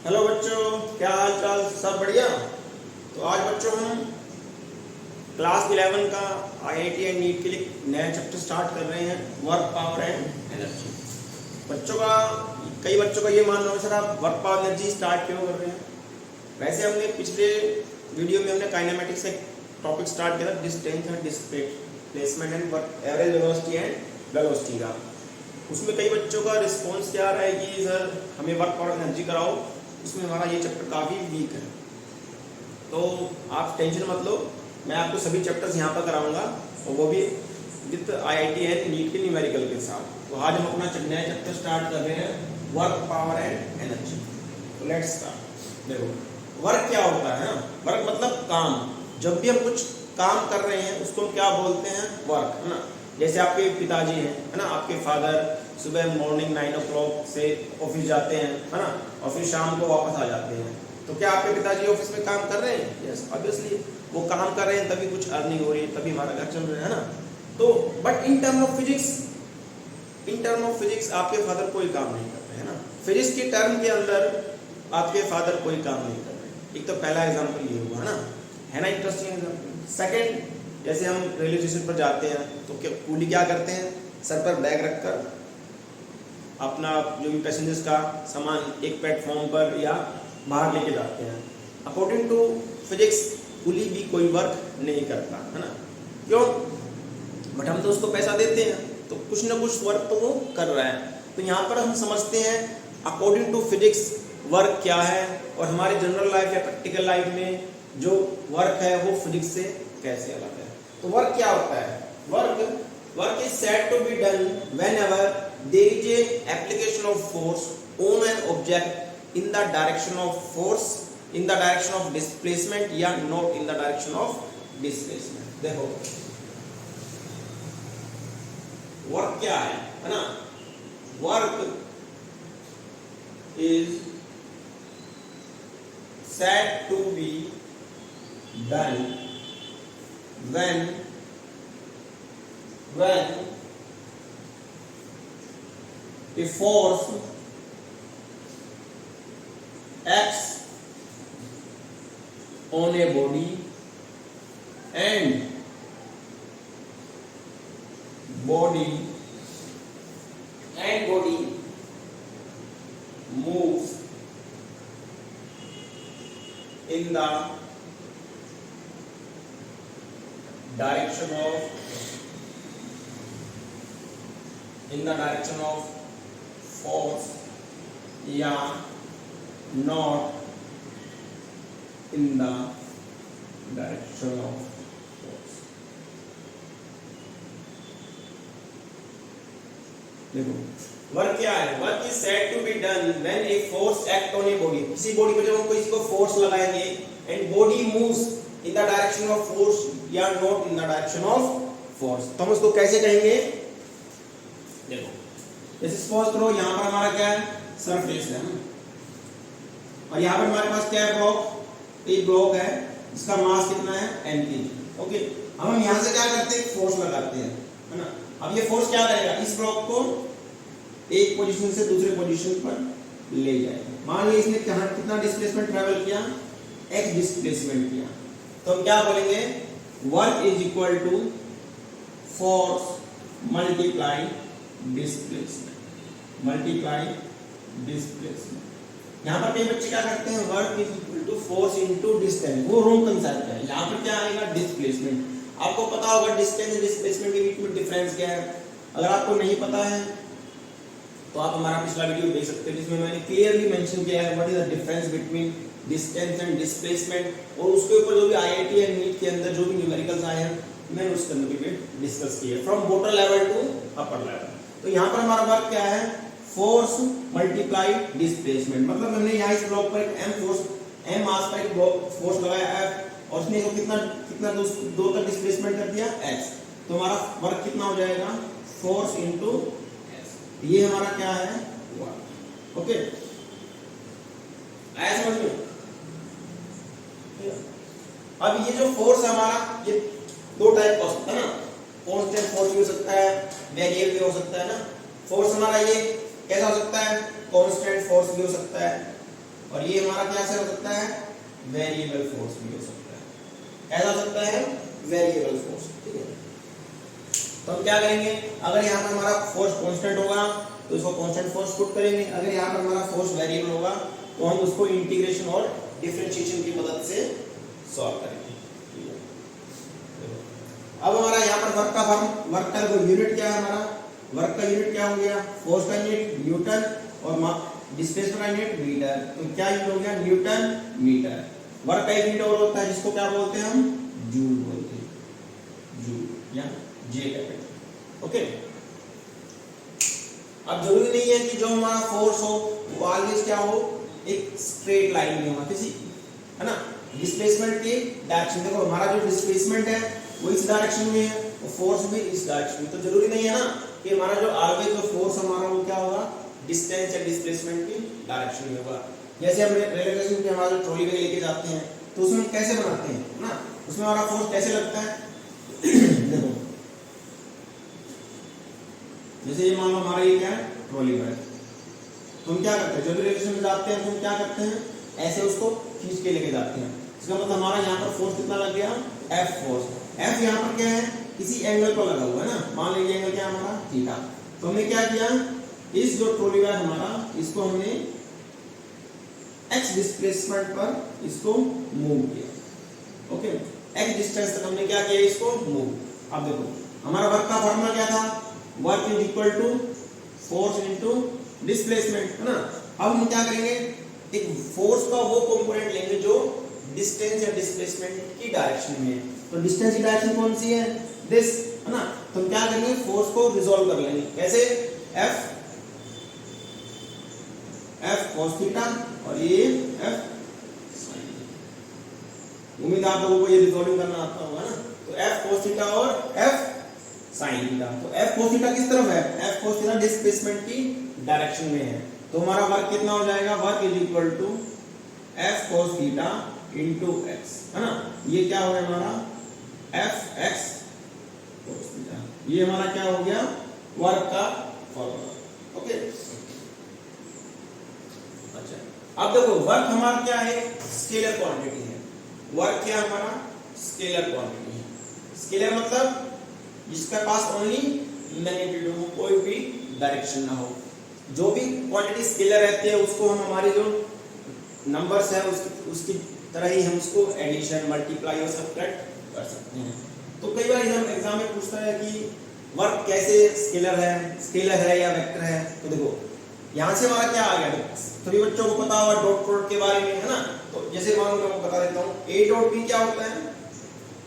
Hello बच्चों, क्या हाल चाल? सब बढ़िया। तो आज बच्चों हम क्लास 11 का आईआईटी एंड नीट के लिए नया चैप्टर स्टार्ट कर रहे हैं, वर्क पावर एंड एनर्जी। बच्चों का कई बच्चों का ये मानना है सर आप वर्क पावर एनर्जी स्टार्ट क्यों कर रहे हैं। वैसे हमने पिछले वीडियो में हमने काइनेमेटिक्स से टॉपिक स्टार्ट किया था, distance and displacement and work average velocity and velocity का। उसमें कई बच्चों का रिस्पॉन्स क्या आ रहा है कि सर हमें वर्क पावर एनर्जी कराओ, उसमें हमारा ये चैप्टर काफ़ी वीक है। तो आप टेंशन मत लो, मैं आपको सभी चैप्टर्स यहाँ पर कराऊंगा और वो भी विद आईआईटी एंड नीट के न्यूमेरिकल के साथ। तो आज हम अपना नया चैप्टर स्टार्ट कर रहे हैं, वर्क पावर एंड एनर्जी। तो लेट्स स्टार्ट। देखो वर्क क्या होता है ना, वर्क मतलब काम। जब भी हम कुछ काम कर रहे हैं उसको हम क्या बोलते हैं, वर्क, है ना। जैसे आपके पिताजी हैं, है ना, आपके फादर सुबह मॉर्निंग 9 o'clock से ऑफिस जाते हैं, है ना, और फिर शाम को वापस आ जाते हैं। तो क्या आपके पिताजी ऑफिस में काम कर रहे हैं? यस, ऑब्वियसली वो काम कर रहे हैं, तभी कुछ अर्निंग हो रही है, तभी हमारा घर चल रहा है ना। तो but in term of physics आपके फादर कोई काम नहीं कर रहे हैं ना। फिजिक्स के टर्म के अंदर आपके फादर कोई काम नहीं कर रहे। एक तो पहला एग्जाम्पल ये हुआ ना, है ना, इंटरेस्टिंग एग्जाम्पल। सेकेंड, जैसे हम रेलवे स्टेशन पर जाते हैं तो क्या कूली क्या करते हैं, सर पर बैग रखकर अपना जो भी पैसेंजर्स का सामान एक प्लेटफॉर्म पर या बाहर लेके जाते हैं। अकॉर्डिंग टू फिजिक्स कूली भी कोई वर्क नहीं करता, है ना। क्यों? बट हम तो उसको पैसा देते हैं, तो कुछ ना कुछ वर्क तो वो कर रहा है। तो यहाँ पर हम समझते हैं अकॉर्डिंग टू फिजिक्स वर्क क्या है, और हमारे जनरल लाइफ या प्रैक्टिकल लाइफ में जो वर्क है वो फिजिक्स से कैसे अलग है। तो वर्क क्या होता है? Work is said to be done whenever there is a application of force on an object in the direction of force, in the direction of displacement या not in the direction of displacement. देखो work क्या है ना। Work is said to be done when a force acts on a body and body moves in the direction of force या not in the direction of force। देखो work क्या है? Work is said to be done when a force act on a body. किसी body पर जब हम किसी को फोर्स लगाएंगे and body moves in the direction of force या not in the direction of force. तो हम उसको कैसे कहेंगे? देखो जैसे सपोज करो यहाँ पर हमारा क्या है, सरफेस है, और यहाँ पर हमारे पास क्या है, ब्लॉक। एक ब्लॉक है जिसका मास कितना है, n kg। ओके, अब हम यहाँ से क्या करते हैं, फोर्स लगाते हैं, है ना। अब ये फोर्स क्या करेगा, इस ब्लॉक को एक पोजीशन से दूसरे पोजीशन पर ले जाएगा। मान लीजिए इसने कितना डिस्प्लेसमेंट ट्रेवल किया, x डिस्प्लेसमेंट किया। तो हम क्या बोलेंगे, work is equal to force multiply displacement. यहाँ पर कई बच्चे क्या करते हैं, work is equal to force into distance. वो रॉन्ग कंसेप्ट है। यहाँ पर क्या आएगा, डिस्प्लेसमेंट। आपको पता होगा डिस्टेंस और डिस्प्लेसमेंट के बीच में डिफरेंस क्या है। अगर आपको नहीं पता है तो आप हमारा पिछला वीडियो देख सकते हैं जिसमें मैंने क्लियरली मेंशन किया है what is the difference between distance and displacement. और उसके ऊपर जो भी आईआईटी एंड नीट के अंदर जो भी न्यूमेरिकल्स आए हैं मैंने उसके अंदर भी डिस्कस किया है, from bottom level to upper level. तो यहाँ पर हमारा वर्क क्या है, फोर्स मल्टीप्लाई डिस्प्लेसमेंट। मतलब हमने यहाँ इस ब्लॉक पर m मास का एक फोर्स लगाया F, और उसने कितना दो तक डिस्प्लेसमेंट कर दिया x। तो हमारा वर्क कितना हो जाएगा, फोर्स इनटू s। ये हमारा क्या है, वर्क। ओके, आया समझ में? अब ये जो फोर्स है हमारा, ये दो टाइप का हो सकता है ना, कांस्टेंट फोर्स भी हो सकता है, वेरिएबल भी हो सकता है ना। फोर्स हमारा ये कैसा हो सकता है, कांस्टेंट फोर्स भी हो सकता है, और ये हमारा क्या से हो सकता है, वेरिएबल फोर्स भी हो सकता है। कैसा हो सकता है, वेरिएबल फोर्स। ठीक है, तो हम क्या करेंगे, अगर यहाँ पर हमारा फोर्स कांस्टेंट होगा तो इसको कांस्टेंट फोर्स पुट करेंगे, अगर यहाँ पर हमारा फोर्स वेरिएबल होगा तो हम उसको इंटीग्रेशन और डिफरेंशिएशन की मदद से सॉल्व करेंगे। अब हमारा यहाँ पर वर्क का यूनिट क्या है, हमारा वर्क का यूनिट क्या हो गया, फोर्स का यूनिट न्यूटन और डिस्प्लेसमेंट का यूनिट मीटर। तो क्या यूनिट हो गया, न्यूटन मीटर। वर्क का एक यूनिट और होता है जिसको क्या बोलते हैं हम, जूल बोलते हैं, जूल या जे कैपिटल। ओके, अब जरूरी नहीं है कि जो हमारा फोर्स हो वो ऑलवेज क्या हो, एक स्ट्रेट लाइन में होगा किसी, है ना। डिस्प्लेसमेंट की डायरेक्शन, देखो हमारा जो डिस्प्लेसमेंट है वो इस डायरेक्शन में है, वो फोर्स भी इस डायरेक्शन में। तो जरूरी नहीं है ना कि हमारा जो ऑलवेज जो फोर्स हमारा वो क्या होगा, डिस्टेंस या डिस्प्लेसमेंट की डायरेक्शन में होगा। जैसे हम रेलवे स्टेशन पे हमारा जो ट्रॉली बैग लेके जाते हैं तो उसमें कैसे बनाते हैं ना, उसमें हमारा फोर्स कैसे लगता है देखो, जैसे ये मान लो हमारा ये क्या है, ट्रॉली बैग, तुम क्या करते हैं, जब रेलवे स्टेशन में जाते हैं तुम क्या करते हैं, ऐसे उसको खींच के लेके जाते हैं। इसका मतलब हमारा यहाँ पर फोर्स कितना लग गया, F फोर्स। F यहाँ पर क्या है, किसी एंगल पर लगा हुआ है ना, मान लीजिए एंगल क्या है हमारा, थीटा। तो हमने क्या किया, इस जो ट्रॉली बैग हमारा, इसको हमने x डिस्प्लेसमेंट पर इसको मूव किया। ओके, x डिस्टेंस तक हमने क्या किया, इसको मूव। अब देखो हमारा वर्क का फॉर्मूला क्या था, work is equal to force into displacement, है ना। अब हम क्या करेंगे, एक फोर्स का वो कंपोनेंट लेंगे जो डिस्टेंस या डिस्प्लेसमेंट की डायरेक्शन में है। तो डिस्टेंस की डायरेक्शन कौन सी है, दिस, है ना। तो हम क्या करेंगे, फोर्स को रिजॉल्व कर लेंगे, कैसे, F cos थीटा और ये F sin थीटा। उम्मीद आप लोगों को ये रिजॉल्विंग करना आता होगा ना। तो F cos थीटा और F sin थीटा। तो F cos थीटा किस तरफ है, F cos थीटा डिस्प्लेसमेंट की डायरेक्शन में है। तो हमारा वर्क कितना हो जाएगा, work is equal to F cos theta into x, है ना। ये क्या हो गया हमारा, F x cos थीटा। ये हमारा क्या हो गया, वर्क का फॉर्मूला। ओके, अब देखो वर्क हमारा क्या है, स्केलर क्वांटिटी है। वर्क क्या हमारा, स्केलर क्वांटिटी है। स्केलर मतलब जिसके पास ओनली मैग्नीट्यूड हो, कोई भी डायरेक्शन ना हो। जो भी क्वांटिटी स्केलर रहती है उसको हम हमारे जो नंबर्स है उसकी तरह ही हम उसको एडिशन, मल्टीप्लाई और सब्ट्रैक्ट कर सकते हैं। तो कई बार एग्जाम में पूछता है कि वर्क कैसे स्केलर है या वेक्टर है। तो देखो यहाँ से हमारा क्या आ गया, सभी बच्चों को पता होगा डॉट प्रोडक्ट के बारे में, है ना। तो जैसे मान लो मैं बता देता हूँ, A डॉट B क्या होता है,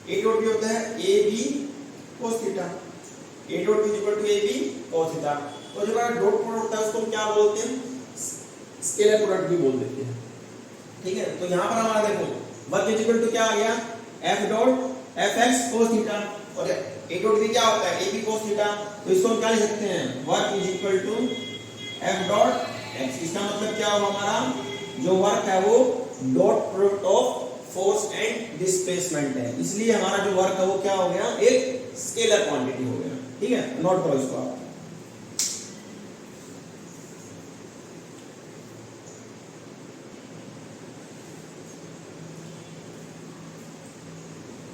A डॉट B होता है AB cos theta. A dot B equal to AB cos theta. तो जो हमारा डॉट प्रोडक्ट होता है उसको क्या बोलते हैं, स्केलर प्रोडक्ट भी बोल देते हैं। ठीक है, तो यहाँ पर हमारा देखो वर्क इक्वल टू क्या आ गया, F dot Fx cos theta और A डॉट B क्या होता है, AB cos थीटा। तो इसको हम क्या लिख सकते हैं, work is equal to F dot x। इसका मतलब क्या होगा, हमारा जो वर्क है वो dot product of force and displacement है, इसलिए हमारा जो वर्क है वो क्या हो गया, एक स्केलर क्वांटिटी हो गया। ठीक है, नोट करो इसको आप।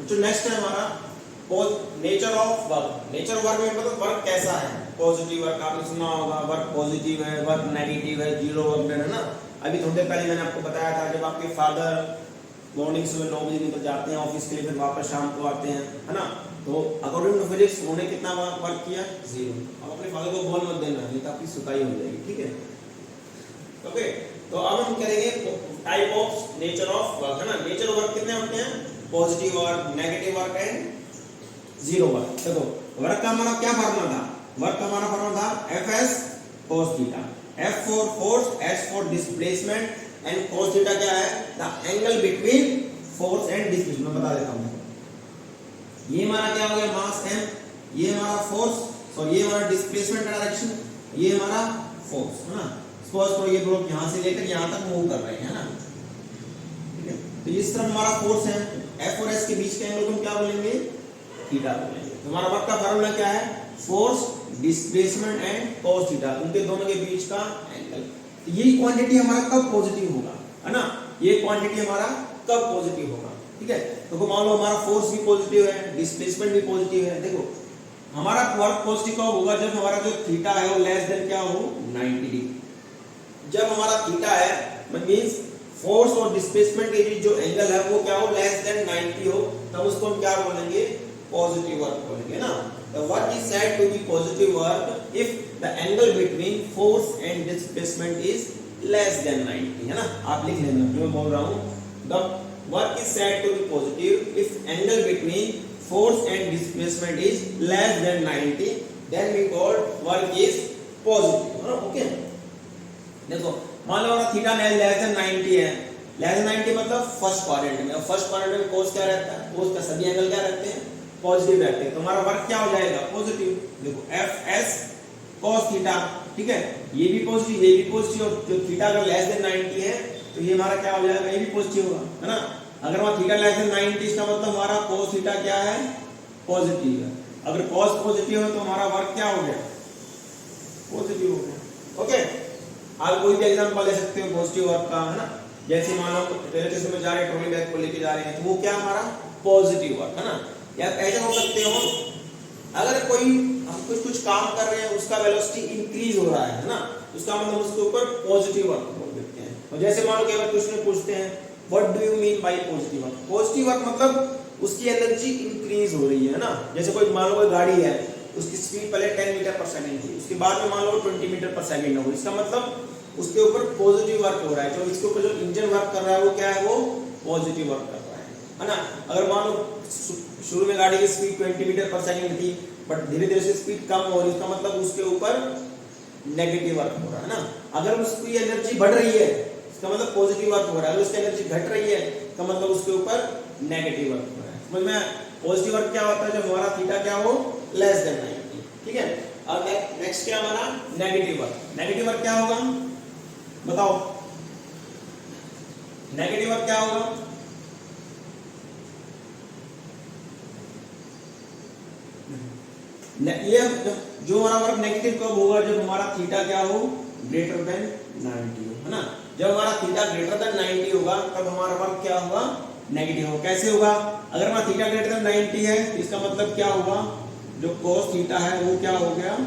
तो नेक्स्ट है हमारा nature of work. Nature work में मतलब वर्क कैसा है, पॉजिटिव वर्क आपने सुना होगा, वर्क पॉजिटिव है, वर्क नेगेटिव है, जीरो वर्क है ना। अभी थोड़ी देर पहले मैंने आपको बताया था, जब आपके फादर मॉर्निंग सुबह 9 बजे निकल जाते हैं ऑफिस के लिए, फिर वापस शाम को आते हैं, है ना। तो अकॉर्डिंग टू फिजिक्स उन्होंने कितना वर्क किया, 0। अब अपने फादर को बोल मत देना, नहीं तो आपकी सुताई हो जाएगी। ठीक है, ओके। तो अब हम करेंगे type of nature of work, है ना। नेचर ऑफ वर्क कितने होते हैं, positive work, negative work and zero work. देखो वर्क का हमारा क्या फॉर्मूला था, वर्क का हमारा फॉर्मूला था Fs cos theta, F for force, S for displacement and cos theta क्या है, the angle between force and displacement. मैं बता देता हूं, ये हमारा क्या हो गया, मास m, ये हमारा फोर्स और ये हमारा डिस्प्लेसमेंट डायरेक्शन, ये हमारा फोर्स, है ना। सपोज करो ये ब्लॉक यहां से लेकर यहां तक मूव कर रहे हैं, है ना। ठीक है, तो इस तरफ हमारा फोर्स है, F और S के बीच के एंगल को हम क्या बोलेंगे, थीटा बोलेंगे। तो हमारा वर्क का फार्मूला क्या है, force, displacement and cos theta, उनके दोनों के बीच का एंगल। तो ये क्वांटिटी हमारा कब पॉजिटिव होगा, है ना, ये क्वांटिटी हमारा कब पॉजिटिव होगा, ठीक है। तो मान लो हमारा फोर्स भी पॉजिटिव है, डिस्प्लेसमेंट भी पॉजिटिव है। देखो हमारा वर्क पॉजिटिव कब होगा, जब हमारा जो थीटा है वो लेस देन क्या हो, 90 डिग्री। जब हमारा थीटा है मींस फोर्स और डिस्प्लेसमेंट के बीच जो एंगल है वो क्या हो, लेस देन 90 हो, तब उसको हम क्या बोलेंगे, पॉजिटिव वर्क बोलेंगे ना। The work is said to be positive work if the angle between force and displacement is less than 90, है ना। आप लिख लेना जो मैं बोल रहा हूँ, the work is said to be positive if angle between force and displacement is less than 90, then we call work is positive, okay. देखो मान लो हमारा थीटा लेस देन 90 है, लेस देन 90 मतलब फर्स्ट क्वाड्रेंट में, फर्स्ट क्वाड्रेंट में कोस क्या रहता है, कोस का सभी एंगल क्या रहते हैं, पॉजिटिव रहते हैं, तो हमारा वर्क क्या हो जाएगा, पॉजिटिव। देखो एफ एस cos थीटा, ठीक है, ये भी पॉजिटिव ये भी पॉजिटिव, और जो थीटा अगर लेस देन 90 है तो ये हमारा क्या हो जाएगा, ये भी पॉजिटिव होगा, है ना। अगर वहां थीटा लेस देन 90 इसका मतलब हमारा cos थीटा क्या है, पॉजिटिव है। अगर cos पॉजिटिव है तो हमारा वर्क क्या हो गया, पॉजिटिव हो गया, ओके। आप कोई भी एग्जांपल ले सकते हो पॉजिटिव वर्क का, है ना। जैसे मान लो रेलवे स्टेशन में जा रहे हैं, ट्रॉली बैग को लेके जा रहे हैं, तो वो क्या हमारा पॉजिटिव वर्क, है ना। या ऐसा हो सकते हो, अगर कोई हम कुछ काम कर रहे हैं उसका वेलोसिटी इंक्रीज हो रहा है ना, उसका मतलब उसके ऊपर पॉजिटिव वर्क बोल देते हैं। और जैसे मान लो कि अगर क्वेश्चन पूछते हैं what do you mean by positive work, positive work मतलब उसकी एनर्जी इंक्रीज हो रही है ना। जैसे कोई मान लो कोई गाड़ी है, उसकी स्पीड पहले 10 मीटर पर सेकंड थी, उसके बाद में मान लो 20 मीटर पर सेकंड हो, इसका मतलब उसके ऊपर पॉजिटिव वर्क हो रहा है। जो इसके ऊपर जो इंजन वर्क कर रहा है वो क्या है, वो पॉजिटिव वर्क कर रहा है ना। अगर मान लो शुरू में गाड़ी की स्पीड 20 मीटर पर सेकंड थी, बट धीरे धीरे से स्पीड कम हो रही है, इसका मतलब उसके ऊपर नेगेटिव वर्क हो रहा है ना। अगर उसकी एनर्जी बढ़ रही है इसका मतलब पॉजिटिव वर्क हो रहा है, अगर उसकी एनर्जी घट रही है इसका मतलब उसके ऊपर नेगेटिव वर्क हो रहा है। समझ में, पॉजिटिव वर्क क्या होता है, जब हमारा थीटा क्या हो, लेस देन 90, ठीक है। और नेक्स्ट क्या हमारा नेगेटिव वर्क। नेगेटिव वर्क क्या होगा बताओ, नेगेटिव वर्क क्या होगा, ये जो हमारा वर्क नेगेटिव कब होगा, जब हमारा थीटा क्या हो, ग्रेटर देन 90 हो, है ना। जब हमारा थीटा ग्रेटर देन 90 होगा तब हमारा वर्क क्या होगा, नेगेटिव होगा। कैसे होगा, अगर हमारा थीटा ग्रेटर देन 90 है इसका मतलब क्या होगा, जो cos थीटा है वो क्या हो गया,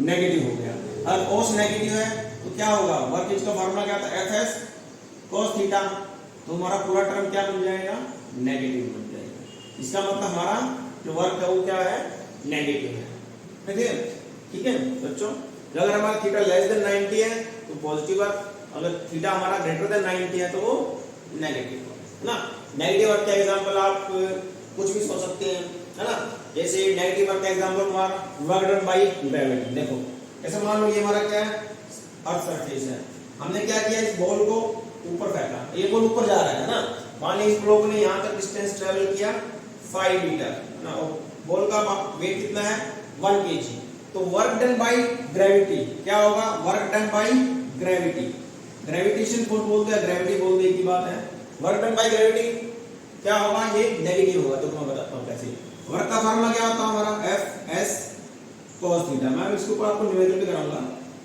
नेगेटिव हो गया। अगर cos नेगेटिव है तो क्या होगा, वर्क इसका फार्मूला क्या था, fs cos थीटा, तो हमारा पूरा टर्म क्या बन जाएगा, नेगेटिव बन जाएगा। इसका मतलब हमारा जो वर्क है वो क्या है, नेगेटिव है, ठीक है बच्चों। अगर हमारा थीटा लेस देन 90 है तो पॉजिटिव वर्क, अगर थीटा हमारा ग्रेटर देन 90 है तो वो नेगेटिव वर्क, है ना। नेगेटिव वर्क का एग्जांपल आप कुछ भी सोच सकते हैं, है ना। जैसे नेगेटिव वर्क का एग्जांपल हमारा वर्क डन बाय ग्रेविटी। देखो ऐसा मान लो ये हमारा क्या है, अर्थ सरफेस है, हमने क्या किया, इस बॉल को ऊपर फेंका, ये बॉल ऊपर जा रहा है ना। मान लीजिए इस ब्लॉक ने यहां तक डिस्टेंस ट्रेवल किया 5 मीटर ना, बॉल का वेट कितना है, 1 kg। तो वर्क डन बाय ग्रेविटी क्या होगा, work done by gravity, gravitation force बोलते हैं, ग्रेविटी बोलते हैं, एक ही बात है। वर्क डन बाय ग्रेविटी क्या होगा, ये नेगेटिव होगा। तो मैं बताता हूं कैसे। वर्क का फार्मूला क्या होता है हमारा, एफ एस cos थीटा, मैं इसके ऊपर आपको निवेदन भी कराऊंगा।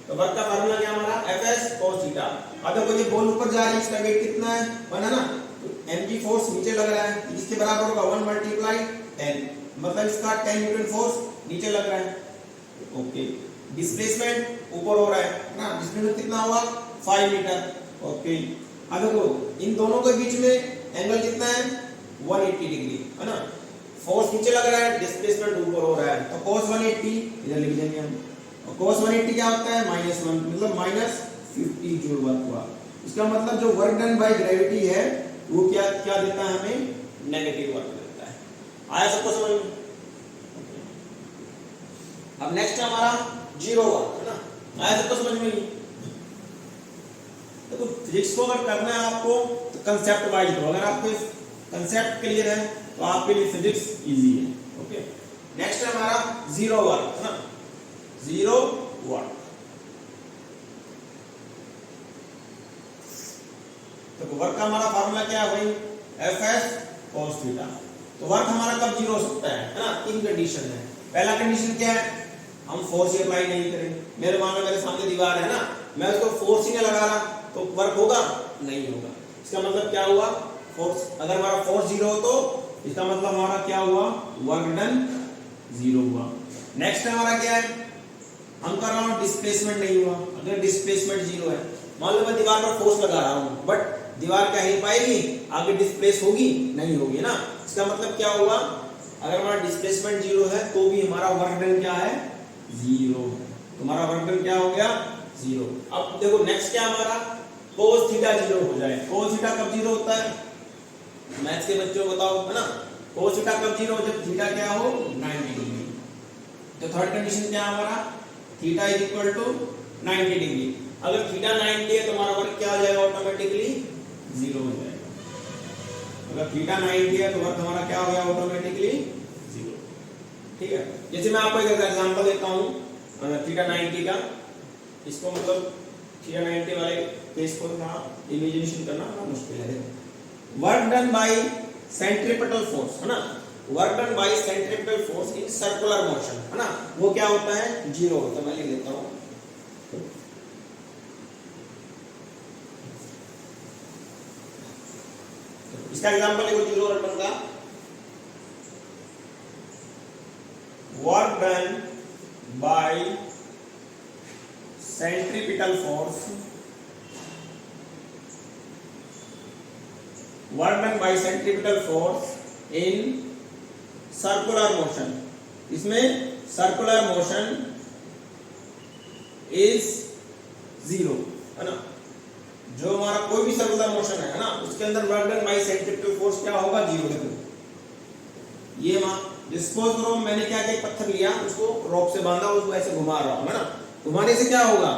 तो वर्क का फार्मूला क्या हमारा, एफ एस cos थीटा। अगर कोई बॉल ऊपर जा रही है, इसका वेट कितना है, 1 है ना, तो mg फोर्स नीचे लग रहा है, इसके बराबर होगा 1 × 10, मतलब इसका 10 न्यूटन फोर्स नीचे लग रहा है, ओके। डिस्प्लेसमेंट ऊपर हो रहा है ना, डिस्प्लेसमेंट कितना होगा, 5 मीटर, ओके। अब देखो इन दोनों के बीच में एंगल कितना है, 180 डिग्री, है ना। फोर्स नीचे लग रहा है, डिस्प्लेसमेंट ऊपर हो रहा है, तो cos 180 इधर लिख देंगे हम। और cos 180 क्या होता है, -1, मतलब -50 जूल वर्क हुआ। इसका मतलब जो वर्क डन बाय ग्रेविटी है वो क्या क्या देता है हमें, नेगेटिव वर्क देता है। आया सबको समझ में? अब नेक्स्ट है हमारा जीरो वर्क, है ना। आया सबको समझ में? देखो फिजिक्स को अगर करना है आपको तो कंसेप्ट वाइज करो, अगर आपको कंसेप्ट क्लियर है तो आपके लिए फिजिक्स इजी है, ओके। नेक्स्ट है हमारा जीरो वर्क, है ना, जीरो वर्क। तो वर्क का हमारा फार्मूला क्या है भाई, एफ एस cos थीटा। तो वर्क हमारा कब जीरो हो सकता है ना, 3 कंडीशन है। पहला कंडीशन क्या है, हम फोर्स ही अप्लाई नहीं करेंगे। मेरे मान लो मेरे सामने दीवार है ना, मैं उसको फोर्स ही नहीं लगा रहा तो वर्क होगा, नहीं होगा। इसका मतलब क्या हुआ, फोर्स, अगर हमारा फोर्स 0 हो तो इसका मतलब हमारा क्या हुआ, वर्क डन 0 हुआ। नेक्स्ट हमारा क्या है, हम कर रहा हूँ डिस्प्लेसमेंट नहीं हुआ। अगर डिस्प्लेसमेंट 0 है, मान लो मैं दीवार पर फोर्स लगा रहा हूँ बट दीवार क्या हिल पाएगी, आगे डिस्प्लेस होगी नहीं होगी ना। इसका मतलब क्या हुआ, अगर हमारा डिस्प्लेसमेंट 0 है तो भी हमारा वर्क डन क्या है, 0। तुम्हारा वर्क डन क्या हो गया, 0। अब देखो नेक्स्ट क्या हमारा, cos थीटा 0 हो जाए। cos थीटा कब 0 होता है, मैथ्स के बच्चों को बताओ, है ना। cos थीटा कब 0 हो, जब थीटा क्या हो, 90 डिग्री। तो थर्ड कंडीशन क्या हमारा, theta is equal to 90 degree. अगर थीटा 90 है तो हमारा वर्क क्या हो जाएगा, ऑटोमेटिकली 0 हो जाएगा। अगर थीटा 90 है तो वर्क हमारा क्या हो गया, ऑटोमेटिकली 0। ठीक है, जैसे मैं आपको एक एग्जांपल देता हूं थीटा 90 का। इसको मतलब थीटा 90 वाले केस को ना इमेजिनेशन करना बड़ा मुश्किल है। Work done bye centripetal force, है ना, work done bye centripetal force in circular motion, है ना, वो क्या होता है, 0 होता है। मैं लिख देता हूं, इसका एग्जांपल देखो 0 वर्क डन का। Work done bye centripetal force, work done bye centripetal force in circular motion. इसमें सर्कुलर मोशन इज 0, है ना। जो हमारा कोई भी सर्कुलर मोशन है ना, उसके अंदर work done bye centripetal force क्या होगा, 0 होगा। ये सपोज करो मैंने क्या किया, पत्थर लिया, उसको रॉक से बांधा, उसको ऐसे घुमा रहा हूं, है ना। घुमाने से क्या होगा,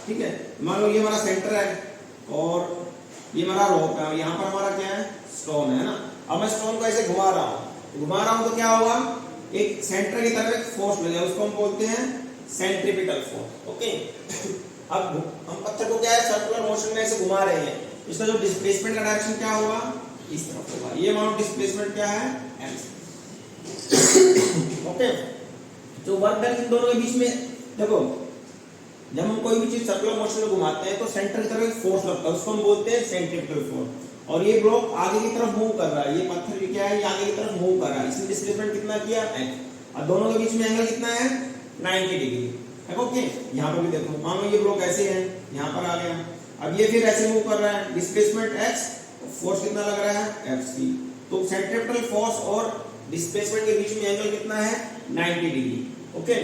ठीक है, मान लो ये हमारा सेंटर है और ये हमारा रॉक है, यहाँ पर हमारा क्या है, स्टोन है ना। अब मैं स्टोन को ऐसे घुमा रहा हूं तो क्या होगा, एक सेंटर की तरफ एक फोर्स लगेगा, उसको हम बोलते हैं सेंट्रीपिटल फोर्स। ओके, अब हम पत्थर को क्या है, सर्कुलर मोशन में ऐसे घुमा रहे हैं, इसका जो डिस्प्लेसमेंट का डायरेक्शन क्या होगा, इस तरफ होगा। ये मानो डिस्प्लेसमेंट क्या है, m। ओके, तो वर्क डन इन दोनों के बीच में देखो, जब हम कोई भी चीज सर्कुलर मोशन में घुमाते हैं तो सेंटर की तरफ एक फोर्स लगता है, उसको हम बोलते हैं सेंट्रीपिटल फोर्स। और ये ब्लॉक आगे की तरफ मूव कर रहा है, ये पत्थर क्या है, ये आगे की तरफ मूव कर रहा है, इसने डिस्प्लेसमेंट कितना किया, h। और दोनों के बीच में एंगल कितना है, 90 डिग्री है। ओके, यहाँ पर भी देखो, मान लो ये ब्लॉक ऐसे है, यहाँ पर आ गया, अब ये फिर ऐसे मूव कर रहा है, डिस्प्लेसमेंट x, फोर्स कितना लग रहा है, Fc। तो सेंट्रीपिटल फोर्स और डिस्प्लेसमेंट के बीच में एंगल कितना है, 90 डिग्री। ओके,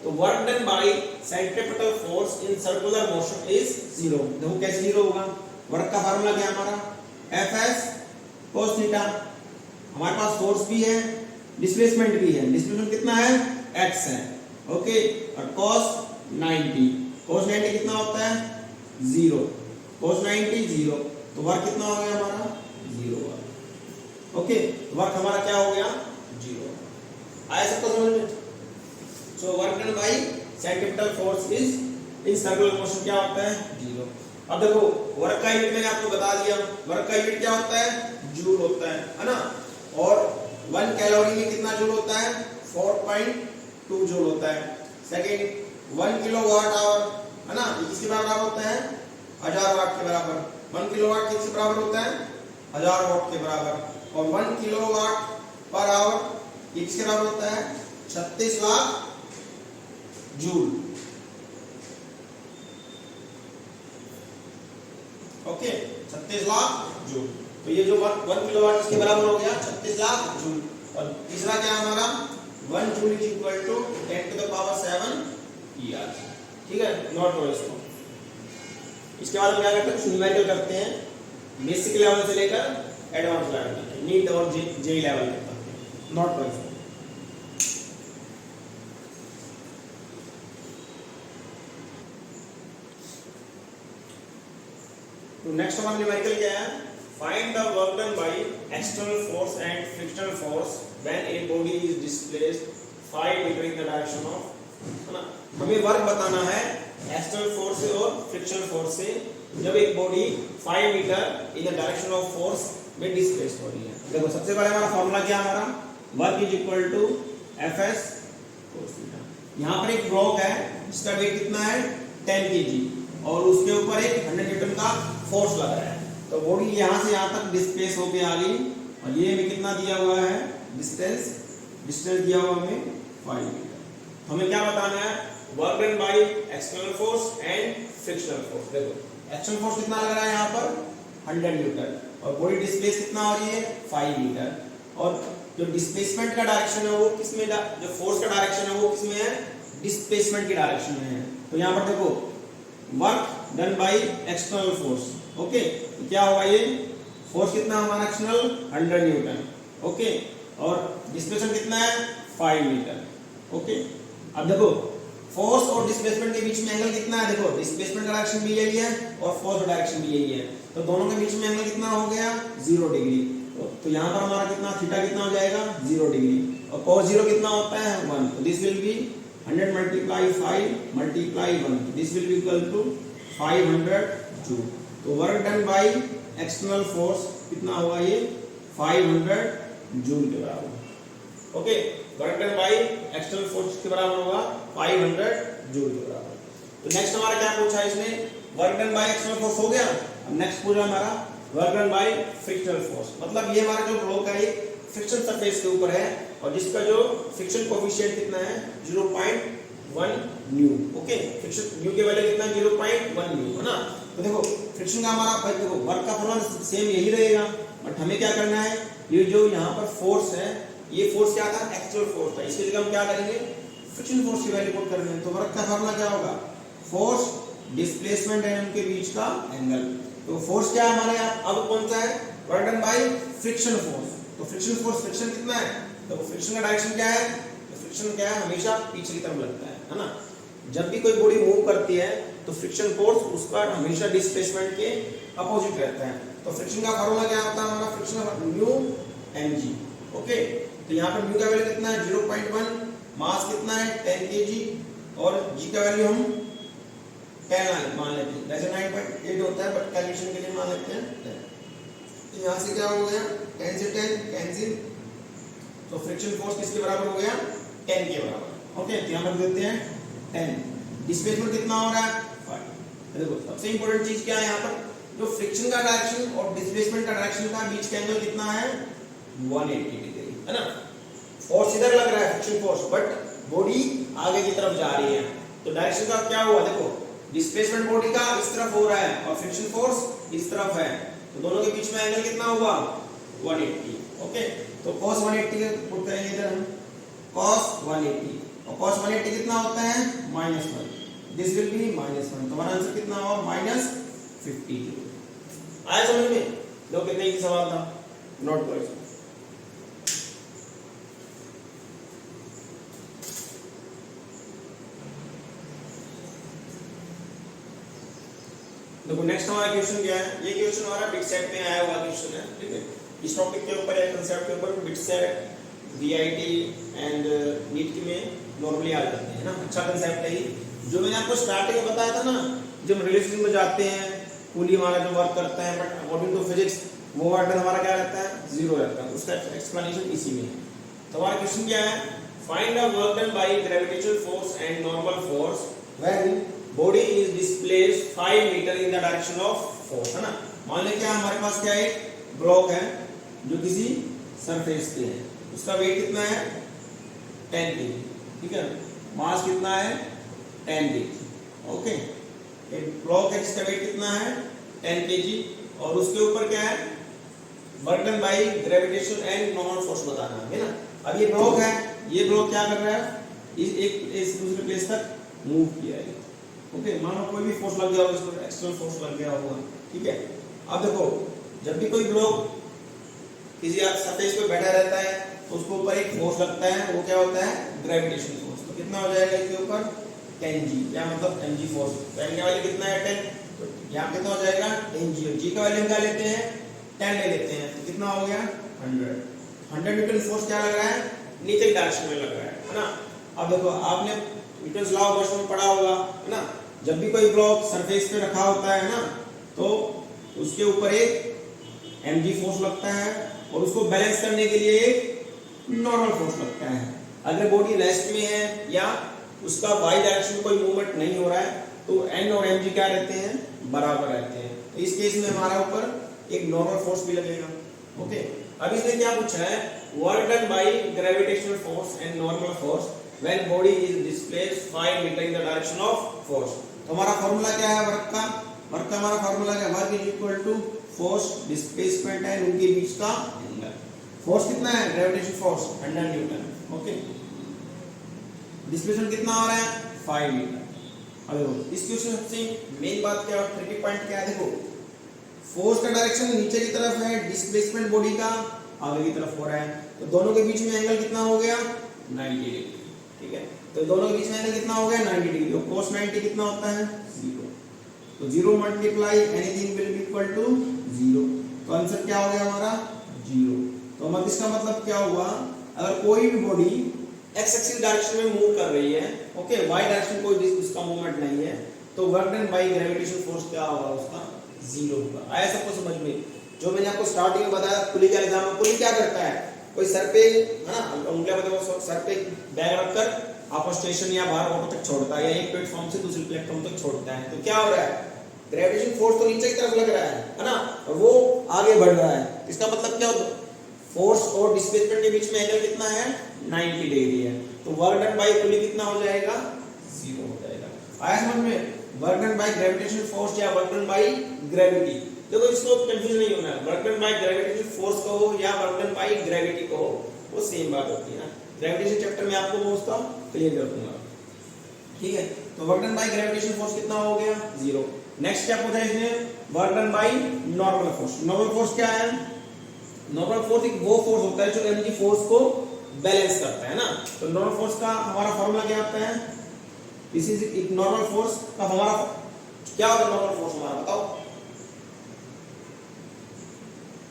तो work done bye centripetal force in circular motion is 0। देखो कैसे 0 होगा, वर्क का फार्मूला क्या है हमारा, Fs cos थीटा। हमारे पास फोर्स भी है, डिस्प्लेसमेंट भी है, डिस्प्लेसमेंट कितना है, x है। ओके, और cos 90 कितना होता है, 0, cos 90 0, तो वर्क कितना हो गया हमारा, 0 हुआ। ओके, वर्क हमारा क्या हो गया, 0। आया सबको समझ में। So work done bye centripetal force is in circular motion क्या होता है, 0। अब देखो वर्क का यूनिट मैंने आपको बता दिया, वर्क का यूनिट क्या होता है, जूल होता है ना। और 1 कैलोरी में कितना जूल होता है, 4.2 जूल होता है। सेकंड 1 किलोवाट आवर, है ना, ये किसके बराबर होता है, 1000 वाट के बराबर। 1 किलोवाट किसके बराबर होता है, 1000 वाट के बराबर। और 1 किलोवाट पर आवर ये किसके बराबर होता है, 36 lakh joule. Okay, 36 lakh joule. तो ये जो 1 किलोवाट इसके बराबर हो गया 36 लाख जूल। और तीसरा क्या है हमारा, 1 joule is equal to 10 to the power 7 ER। ठीक है, नोट करो इसको। इसके बाद हम क्या करते हैं, न्यूमेरिकल करते हैं, बेसिक लेवल से लेकर एडवांस लेवल तक, नीट और जेई लेवल तक। नोट करो इसको। तो नेक्स्ट हमारा न्यूमेरिकल क्या है, find the work done by external force and frictional force when a body is displaced 5 metre in the direction of, है ना। हमें वर्क बताना है एक्सटर्नल फोर्स से और फ्रिक्शनल फोर्स से जब एक body 5 metre in the direction of force में डिस्प्लेस्ड हो रही है। देखो सबसे पहले हमारा फार्मूला क्या है, हमारा work is equal to Fs cos theta. यहाँ पर एक ब्लॉक है जिसका वेट कितना है, 10 kg, और उसके ऊपर एक 100 न्यूटन का फोर्स लग रहा है। तो बॉडी यहाँ से यहाँ तक डिस्प्लेस होके आ गई और ये हमें कितना दिया हुआ है डिस्टेंस दिया हुआ हमें 5 मीटर। तो हमें क्या बताना है work done by external force and frictional force. देखो एक्सटर्नल फोर्स कितना लग रहा है यहाँ पर 100 न्यूटन और बॉडी डिस्प्लेस कितना हो रही है 5 मीटर और जो डिस्प्लेसमेंट का डायरेक्शन है वो किसमें जो फोर्स का डायरेक्शन है वो किसमें है डिस्प्लेसमेंट की डायरेक्शन में है। तो यहाँ पर देखो work done by external force okay तो क्या होगा ये फोर्स कितना हमारा एक्सटर्नल 100 न्यूटन ओके और डिस्प्लेसमेंट कितना है 5 मीटर ओके। अब देखो फोर्स और डिस्प्लेसमेंट के बीच में एंगल कितना है देखो डिस्प्लेसमेंट का डायरेक्शन भी यही है और फोर्स का डायरेक्शन भी यही है तो दोनों के बीच में एंगल कितना हो गया 0 डिग्री। तो यहाँ पर हमारा कितना थीटा कितना हो जाएगा 0 डिग्री और cos 0 कितना होता है 1 तो this will be 100 multiply 5 multiply 1 this will be equal to 500 joule. तो work done by external force कितना होगा ये 500 जूल के बराबर okay. Work done by external force के बराबर होगा 500 जूल के बराबर। तो नेक्स्ट हमारा क्या पूछा है इसने work done by external force हो गया। अब नेक्स्ट पूछा हमारा work done bye frictional force मतलब ये हमारा जो ब्लॉक है ये फ्रिक्शन सरफेस के ऊपर है और जिसका जो फ्रिक्शन कोएफिशिएंट कितना है 0.1 न्यू ओके। फ्रिक्शन न्यू के वैल्यू कितना है 0.1 न्यू है ना। तो देखो फ्रिक्शन का हमारा भाई देखो वर्क का फॉर्मूला सेम यही रहेगा बट हमें क्या करना है ये जो यहाँ पर फोर्स है ये फोर्स क्या था एक्चुअल फोर्स था इसके जगह हम क्या करेंगे फ्रिक्शन फोर्स की वैल्यू पुट कर रहे हैं। तो वर्क का फॉर्मूला क्या होगा फोर्स डिस्प्लेसमेंट है उनके बीच का एंगल। तो फोर्स क्या है हमारे यहाँ अब कौन सा है work done by friction force. तो फ्रिक्शन फोर्स फ्रिक्शन कितना है तो फ्रिक्शन का डायरेक्शन क्या है तो फ्रिक्शन क्या है हमेशा पीछे की तरफ लगता है ना। जब भी कोई बॉडी मूव करती है तो फ्रिक्शन फोर्स उसका हमेशा डिस्प्लेसमेंट के अपोजिट रहता है। तो फ्रिक्शन का फार्मूला क्या होता है हमारा फ्रिक्शन न्यू mg ओके। तो यहाँ पर न्यू का वैल्यू कितना है 0.1 मास कितना है 10 kg और g का वैल्यू हम 10 मान लेते हैं वैसे 9.8 होता है बट कैलकुलेशन के लिए मान लेते हैं 10। तो यहाँ से क्या हो गया 10 से 10 कैंसिल तो फ्रिक्शन फोर्स किसके बराबर हो गया 10 के बराबर ओके। तो यहाँ पर देते हैं 10 डिस्प्लेसमेंट कितना हो रहा है 5। देखो सबसे इंपॉर्टेंट चीज क्या है यहाँ पर जो फ्रिक्शन का डायरेक्शन और डिस्प्लेसमेंट का डायरेक्शन का बीच का एंगल कितना है 180 डिग्री है ना। फोर्स इधर लग रहा है फ्रिक्शन फोर्स बट बॉडी आगे की तरफ जा रही है तो डायरेक्शन का क्या हुआ देखो डिस्प्लेसमेंट बॉडी का इस तरफ हो रहा है और फ्रिक्शन फोर्स इस तरफ है तो दोनों के बीच में एंगल कितना हुआ 180 ओके। तो cos 180 पुट करेंगे इधर हम cos 180 और cos 180 कितना होता है -1 दिस विल बी -1 तो हमारा आंसर कितना होगा -50 आया समझ में। लो कितने की सवाल था नोट करो इसको। देखो नेक्स्ट हमारा क्वेश्चन क्या है ये क्वेश्चन हमारा बिट सेट में आया हुआ क्वेश्चन है ठीक है। इस टॉपिक के ऊपर या कांसेप्ट के ऊपर BITSAT VIT and NEET में नॉर्मली आ जाते हैं ना। अच्छा कांसेप्ट है ये जो मैंने आपको स्टार्टिंग में बताया था ना जब रिलेशनशिप में जाते हैं कूली हमारा जो वर्क करता है बट अकॉर्डिंग टू फिजिक्स वो वर्क हमारा क्या रहता है 0 रहता है उसका एक्सप्लेनेशन इसी में है। तो हमारा क्वेश्चन क्या है find the work done by gravitational force and normal force when body is displaced 5 metre in the direction of force है ना। मान लें क्या हमारे पास क्या एक ब्लॉक है जो किसी सरफेस पे है उसका वेट कितना है 10 kg ठीक है मास कितना है 10 kg ओके। एक ब्लॉक है जिसका वेट कितना है 10 kg और उसके ऊपर क्या है work done by gravitation and normal force बताना है ना। अब ये ब्लॉक है ये ब्लॉक क्या कर रहा है इस दूसरे प्लेस तक मूव किया है ओके। मानो कोई भी फोर्स लग गया होगा इसको एक्सटर्नल फोर्स लग गया होगा ठीक है। अब देखो जब भी कोई ब्लॉक किसी सरफेस पे बैठा रहता है तो उसके ऊपर एक फोर्स लगता है वो क्या होता है ग्रेविटेशन फोर्स। तो कितना हो जाएगा इसके ऊपर 10 g या मतलब mg फोर्स। तो m का वैल्यू कितना है 10 तो यहाँ कितना हो जाएगा 10 g और g का वैल्यू क्या लेते हैं 10 ले लेते हैं तो कितना हो गया 100 न्यूटन फोर्स क्या लग रहा है नीचे की डायरेक्शन में लग रहा है ना। अब देखो आपने न्यूटन्स लॉ ऑफ मोशन में पढ़ा होगा है ना। जब भी कोई ब्लॉक सरफेस पे रखा होता है ना तो उसके ऊपर एक mg फोर्स लगता है और उसको बैलेंस करने के लिए एक नॉर्मल फोर्स लगता है। अगर बॉडी रेस्ट में है या उसका वाई डायरेक्शन में कोई मूवमेंट नहीं हो रहा है तो एन और एम जी क्या रहते हैं, बराबर रहते हैं। तो इस केस में हमारा ऊपर एक नॉर्मल फोर्स भी लगेगा। ओके, अब इसने क्या पूछा है, work done by gravitational force and normal force when body is displaced 5 metre in the direction of force. तो हमारा फार्मूला क्या है वर्क का, वर्क का हमारा फार्मूला क्या है, work is equal to force displacement and उनके बीच का एंगल। फोर्स कितना है, gravitational force 100 newton. Okay, displacement कितना हो रहा है, 5 मीटर। अब देखो इस क्वेश्चन से मेन बात क्या है, ट्रिकी पॉइंट क्या है, देखो फोर्स का डायरेक्शन नीचे की तरफ है, डिस्प्लेसमेंट बॉडी का आगे की तरफ हो रहा है, तो दोनों के बीच में एंगल कितना हो गया, 90 डिग्री। ठीक है, तो दोनों के बीच में एंगल कितना हो गया, 90 डिग्री। और cos 90 कितना होता है, 0। तो 0 multiply anything will be equal to 0। तो आंसर क्या हो गया हमारा, 0। तो मतलब इसका मतलब क्या हुआ, अगर कोई भी बॉडी एक्स एक्सिस डायरेक्शन में मूव कर रही है, ओके, वाई डायरेक्शन कोई उसका मूवमेंट नहीं है, तो work done by gravitational force क्या होगा, उसका 0 होगा। आया सबको समझ में, जो मैंने आपको स्टार्टिंग में बताया पुली का एग्जाम में, पुली क्या करता है, कोई सर पे है ना उंगलियां बताओ, सर पे बैग रखकर आपको स्टेशन या बाहर ऑटो तक छोड़ता है, या एक प्लेटफॉर्म से दूसरे प्लेटफॉर्म तक छोड़ता है। तो क्या हो रहा है, ग्रेविटेशन फोर्स तो नीचे की तरफ लग रहा है ना, और वो आगे बढ़ रहा है। इसका मतलब क्या होता है, फोर्स और डिस्प्लेसमेंट के बीच में एंगल कितना है, 90 डिग्री है। तो वर्क डन बाय पुली कितना हो जाएगा, 0 हो जाएगा। आया समझ में, work done by gravitational force या वर्क डन बाय ग्रेविटी। देखो इसको कंफ्यूज नहीं होना है, work done by gravitational force कहो या वर्क डन बाय ग्रेविटी कहो, वो सेम बात होती है ना। ग्रेविटेशन चैप्टर में आपको मोस्ट ऑफ क्लियर कर दूंगा। ठीक है, तो work done by gravitational force कितना हो गया, 0। नेक्स्ट क्या पूछा है इसने, work done by normal force. Normal force क्या है, नॉर्मल फोर्स एक वो फोर्स होता है जो एनर्जी फोर्स को बैलेंस करता है ना। तो नॉर्मल फोर्स का हमारा फार्मूला क्या होता है, दिस इज एक नॉर्मल फोर्स का हमारा क्या होता है, नॉर्मल फोर्स हमारा बताओ,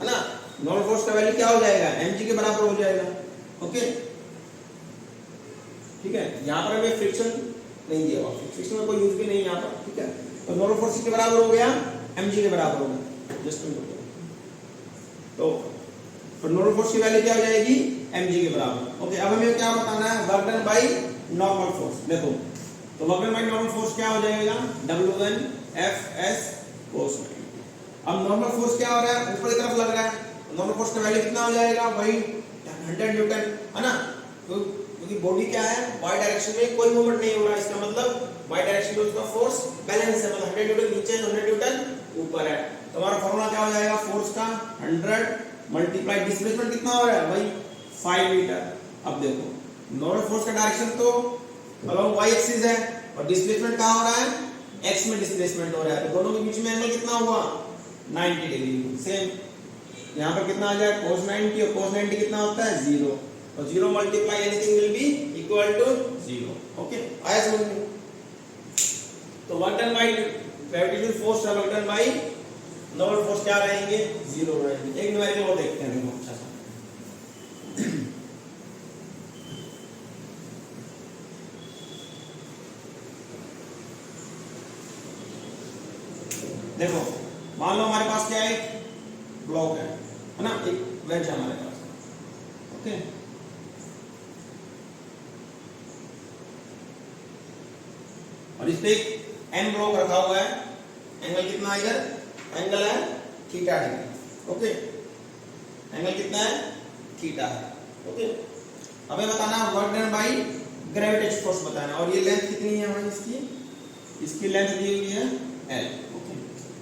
है ना। नॉर्मल फोर्स का वैल्यू क्या हो जाएगा, mg के बराबर हो जाएगा। ओके, ठीक है, यहां पर हमें फ्रिक्शन नहीं दिया हुआ, फ्रिक्शन में कोई यूज भी नहीं यहां पर। ठीक है, तो नॉर्मल फोर्स के बराबर हो गया, mg के बराबर हो गया, जस्ट तो नॉर्मल फोर्स की वैल्यू क्या हो जाएगी, mg के बराबर। ओके, अब हमें क्या बताना है, work done by normal force. देखो तो work done by normal force क्या हो जाएगा, W1 Fs cos 90। अब नॉर्मल फोर्स क्या हो रहा है, ऊपर की तरफ लग रहा है, नॉर्मल फोर्स का वैल्यू कितना हो जाएगा, वही 100 न्यूटन, है ना। तो क्योंकि बॉडी क्या है, वाई डायरेक्शन में कोई मूवमेंट नहीं हो रहा है, इसका मतलब वाई डायरेक्शन में उसका फोर्स बैलेंस है, मतलब 100 न्यूटन नीचे है, 100 न्यूटन ऊपर है। तो हमारा फार्मूला क्या हो जाएगा, फोर्स का 100 मल्टीप्लाई डिस्प्लेसमेंट कितना हो रहा है, वही 5 मीटर। अब देखो नॉर्मल फोर्स का डायरेक्शन तो अलोंग वाई एक्सिस है, और डिस्प्लेसमेंट कहां हो रहा है, एक्स में डिस्प्लेसमेंट हो रहा है, तो दोनों के बीच में एंगल कितना हुआ, 90 डिग्री। सेम यहाँ पर कितना आ जाए, cos 90, और cos 90 कितना होता है, 0। और 0 multiply anything will be equal to 0। Okay, आया समझ में। तो work done by gravitational force और work done by normal force क्या रहेंगे, 0 रहेंगे। एक न्यूमेरिकल वो देखते हैं, देखो अच्छा सा देखो, मान लो हमारे पास क्या है, ब्लॉक है ना, एक वेज है हमारे पास। ओके, और इस पे एन ब्लॉक रखा हुआ है, एंगल कितना है इधर, एंगल है थीटा डिग्री। ओके, एंगल कितना है, थीटा है। ओके, हमें बताना है work done by gravitational force बताना है, और ये लेंथ कितनी है हमारी, इसकी लेंथ दी हुई है L। ओके,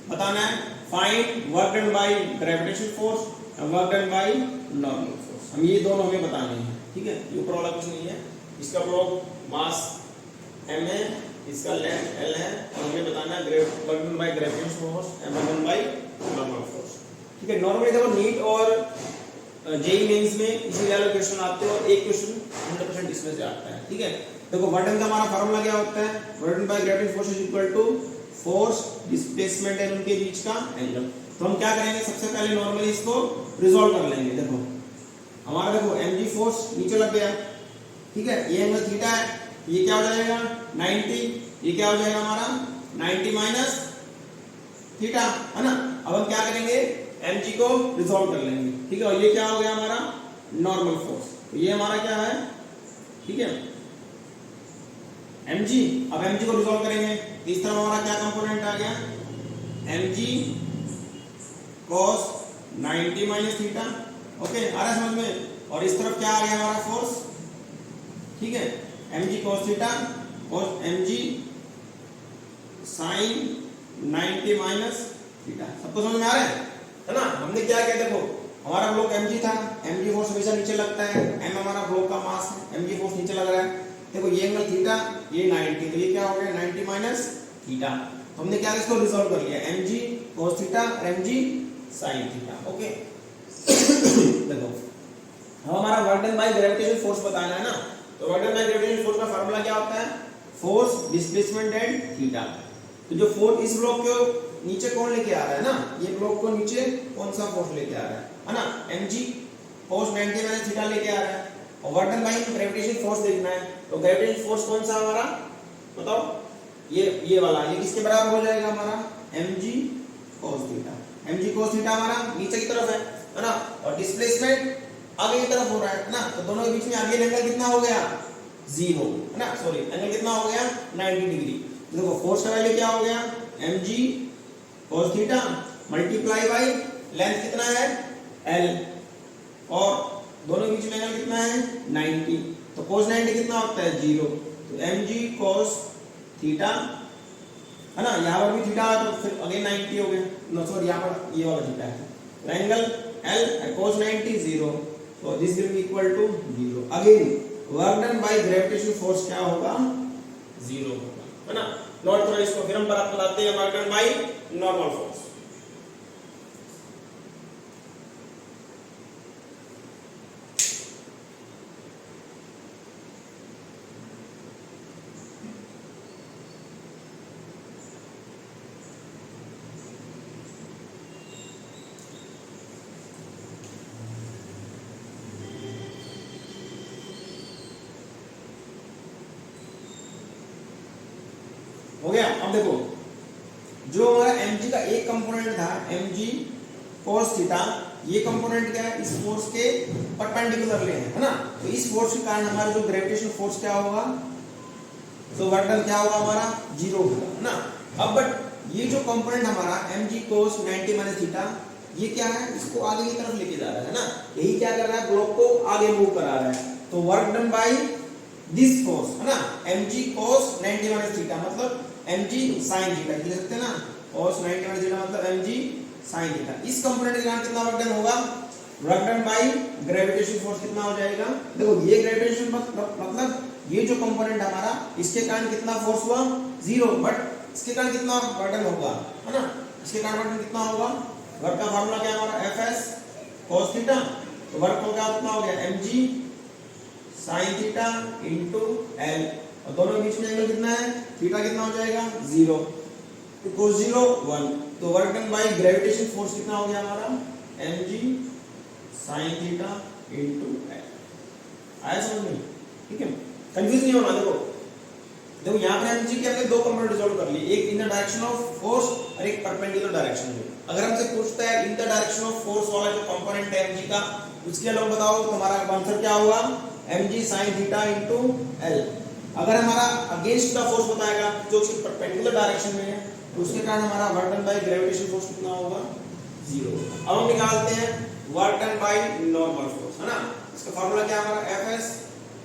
बताना है find work done by gravitational force और work done by normal force. हम ये दोनों हमें बताने हैं। ठीक है, ये ऊपर वाला कुछ नहीं है, इसका ब्लॉक मास m है, इसका लेंथ L है, और हमें बताना है work done by gravitational force and work done by normal force. ठीक है, नॉर्मली देखो नीट और जेईई मेंस में इसी लेवल क्वेश्चन आते हैं, और एक क्वेश्चन 100% इसमें से आता है। ठीक है, देखो वर्क डन का हमारा फार्मूला क्या होता है, work done by gravitational force is equal to force displacement and उनके बीच का एंगल। तो हम क्या करेंगे, सबसे पहले नॉर्मली इसको रिजॉल्व कर लेंगे। देखो हमारा देखो mg फोर्स नीचे लग गया, ठीक है, ये एंगल थीटा है, ये क्या हो जाएगा 90, ये क्या हो जाएगा हमारा 90 माइनस थीटा, है ना। अब हम क्या करेंगे, mg को रिजॉल्व कर लेंगे। ठीक है, और ये क्या हो गया हमारा नॉर्मल फोर्स, तो ये हमारा क्या है, ठीक है, mg। अब mg को रिजॉल्व करेंगे तो इस तरफ हमारा क्या कंपोनेंट आ गया, mg cos 90 minus theta. Okay, आ रहा है समझ में। और इस तरफ क्या आ गया हमारा फोर्स, ठीक है, mg cos theta cos mg sin 90 minus theta. सबको समझ में आ रहा है ना। हमने क्या किया, देखो हमारा ब्लॉक mg था, mg फोर्स हमेशा नीचे लगता है, m हमारा ब्लॉक का मास है, mg फोर्स नीचे लग रहा है। देखो ये एंगल थीटा, ये 90, तो ये क्या हो गया 90 माइनस थीटा। तो हमने क्या इसको रिजॉल्व कर लिया, mg cos थीटा और mg sin थीटा। ओके देखो अब हमारा work done by gravitational force बताना है ना। तो work done by gravitational force का फार्मूला क्या होता है, फोर्स डिस्प्लेसमेंट एंड थीटा। तो जो फोर्स इस ब्लॉक को नीचे कौन लेके आ रहा है ना, ये ब्लॉक को नीचे कौन सा फोर्स लेके आ रहा है ना, mg cos 90 माइनस थीटा लेके आ रहा है। और work done by gravitational force देखना है, तो ग्रेविटेशनल फोर्स कौन सा हमारा बताओ, ये वाला, ये किसके बराबर हो जाएगा हमारा mg cos theta. mg cos theta हमारा नीचे की तरफ है ना, और डिस्प्लेसमेंट आगे की तरफ हो रहा है ना। तो दोनों के बीच में आगे एंगल कितना हो गया, 0 है ना, सॉरी एंगल कितना हो गया 90 डिग्री। देखो फोर्स का वैल्यू क्या हो गया, mg cos theta multiply by length कितना है l, और दोनों के बीच में एंगल कितना है 90। तो cos 90 कितना होता है 0। तो mg cos थीटा है ना, यहाँ पर भी थीटा है तो फिर अगेन 90 हो गया, नो सॉरी यहाँ पर ये वाला थीटा है। तो angle l cos 90 0, so this will be equal to 0। Again work done by gravitational force क्या होगा 0 होगा, है ना। नोट करो इसको, फिर हम बताते हैं work done by normal force. हो गया। अब देखो जो हमारा mg का एक कंपोनेंट था mg cos थीटा, ये कंपोनेंट क्या है, इस फोर्स के परपेंडिकुलरली है ना। तो इस फोर्स के कारण हमारा जो ग्रेविटेशनल फोर्स क्या होगा, तो वर्क डन क्या होगा हमारा 0 होगा, है ना। अब बट ये जो कंपोनेंट हमारा mg cos 90 माइनस थीटा, ये क्या है, इसको आगे की तरफ लेके जा रहा है ना। यही क्या कर रहा है, ब्लॉक को आगे मूव करा रहा है। तो work done by this force है ना, mg cos 90 माइनस थीटा मतलब mg sin थीटा लिख सकते हैं ना, cos 90 माइनस थीटा मतलब mg sin थीटा। इस कंपोनेंट के कारण कितना वर्क डन होगा, work done by gravitational force कितना हो जाएगा। देखो ये ग्रेविटेशन मतलब ये जो कंपोनेंट हमारा, इसके कारण कितना फोर्स हुआ 0, बट इसके कारण कितना वर्क डन होगा, है ना। इसके कारण वर्क डन कितना होगा, वर्क का फार्मूला क्या है हमारा fs cos थीटा, तो वर्क को क्या कितना हो गया mg sin theta into l, और दोनों के बीच में एंगल कितना है, थीटा कितना हो जाएगा 0, तो cos 0 1। तो work done by gravitation force कितना हो गया हमारा mg sin theta into l। आया समझ में, ठीक है, कंफ्यूज नहीं होना। देखो यहाँ पर mg के हमने दो कंपोनेंट रिजॉल्व कर लिए, एक इन द डायरेक्शन ऑफ फोर्स और एक परपेंडिकुलर डायरेक्शन में। अगर हमसे पूछता है इन द डायरेक्शन ऑफ फोर्स वाला जो कंपोनेंट है mg का, उसके अलावा बताओ तुम्हारा आंसर क्या होगा mg sin theta into l। अगर हमारा अगेंस्ट द फोर्स बताएगा जो कि परपेंडिकुलर डायरेक्शन में है, तो उसके कारण हमारा work done by gravitation force कितना होगा 0। अब हम निकालते हैं work done by normal force, है ना। इसका फार्मूला क्या है हमारा fs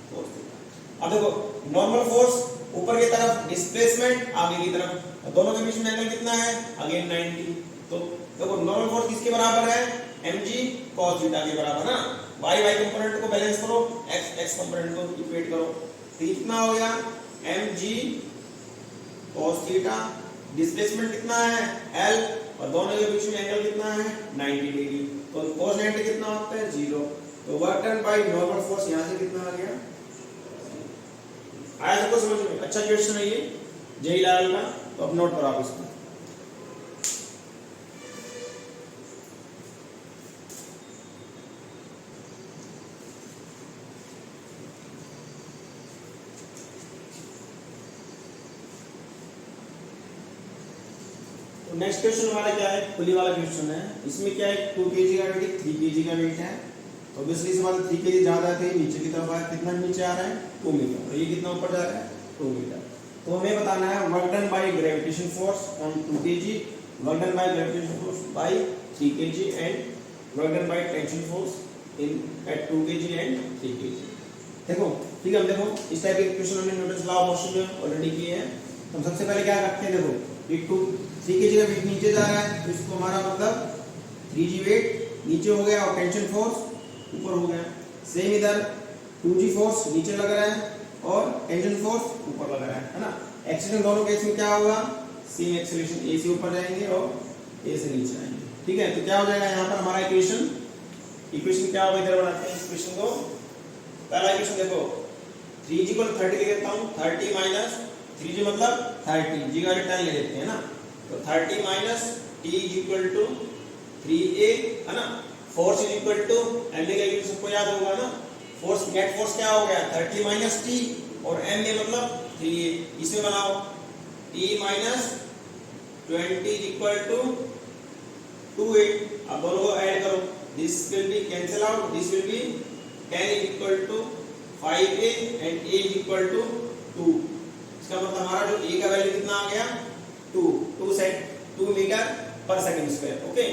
cos थीटा। अब देखो नॉर्मल फोर्स ऊपर की तरफ, डिस्प्लेसमेंट आगे की तरफ, दोनों के बीच में एंगल कितना है अगेन 90। तो देखो नॉर्मल फोर्स किसके बराबर है, mg cos थीटा के बराबर ना। y y कंपोनेंट को बैलेंस करो, x कंपोनेंट को इक्वेट करो, तो कितना हो गया mg cos थीटा, डिस्प्लेसमेंट कितना है l, और दोनों के बीच में एंगल कितना है 90 डिग्री। तो cos 90 कितना होता है 0। तो work done by normal force यहां से कितना आ गया, आया सबको समझ में। अच्छा क्वेश्चन है ये जेई लेवल का, तो अब नोट करो आप इसको। तो नेक्स्ट क्वेश्चन हमारा क्या है, खुली वाला क्वेश्चन है। इसमें क्या है 2 kg का वेट, 3 kg का वेट है। तो ऑब्वियसली इस बात 3 kg ज्यादा है, नीचे की तरफ कितना नीचे आ रहा है 2 मीटर, और ये कितना ऊपर जा रहा है 2 मीटर। तो हमें बताना है work done by gravitation force on 2 kg, work done by gravitation force by 3 kg and work done by tension force in at 2 kg and 3 kg। देखो ठीक है, हम देखो इस टाइप के इक्वेशन हमने न्यूटन्स लॉ ऑफ मोशन में already किए हैं। तो हम सबसे पहले क्या करते हैं, देखो ये 3 kg का वेट नीचे जा रहा है, तो इसको हमारा मतलब 3g वेट नीचे हो गया और टेंशन फोर्स ऊपर हो गया। सेम इधर 2g फोर्स नीचे लग रहा है और टेंशन फोर्स ऊपर लग रहा है ना। एक्सीलरेशन दोनों केस में क्या होगा, सेम एक्सीलरेशन, ए से ऊपर जाएंगे और ए से नीचे आएंगे। ठीक है, तो क्या हो जाएगा यहाँ पर हमारा इक्वेशन क्या होगा, इधर बनाते हैं इक्वेशन को। पहला इक्वेशन देखो 3g को 30 ले लेता हूँ, 30 माइनस 3g मतलब 30, g का 10 ले लेते हैं ना। तो 30 minus t is equal to 3a है ना। Force is equal to M का इक्वेशन सबको याद होगा ना। फोर्स नेट फोर्स क्या हो गया 30 माइनस टी और एम ए मतलब 3a। इसमें बनाओ t minus 20 is equal to 2a। अब दोनों को ऐड करो, this will be cancel out, this will be 10 is equal to 5a and a is equal to 2। इसका मतलब हमारा जो a का वैल्यू कितना आ गया 2 मीटर पर सेकंड स्क्वायर। ओके,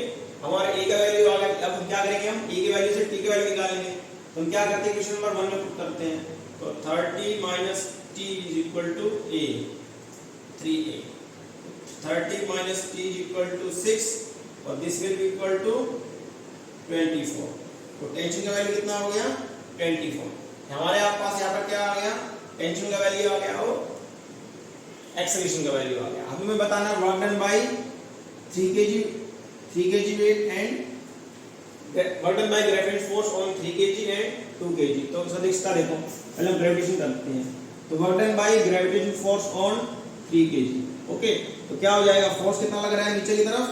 हमारा a का वैल्यू आ गया। अब हम क्या करेंगे, हम a के वैल्यू से t के वैल्यू निकालेंगे। तो हम क्या करते हैं, क्वेश्चन नंबर 1 में पुट करते हैं। तो 30 minus t is equal to a, 3a। 30 minus t is equal to 6 और this will be equal to 24। तो टेंशन का वैल्यू कितना हो गया 24। हमारे पास यहाँ पर क्या आ गया, टेंशन का वैल्यू आ गया और एक्सेलरेशन का वैल्यू आ गया। अब हमें बताना है work done by 3 kg weight and work done by gravitation force on 3 kg and 2 kg। तो सदिशता देखो, पहले हम ग्रेविटेशन करते हैं। तो work done by gravitation force on 3 kg। Okay, तो क्या हो जाएगा, फोर्स कितना लग रहा है नीचे की तरफ,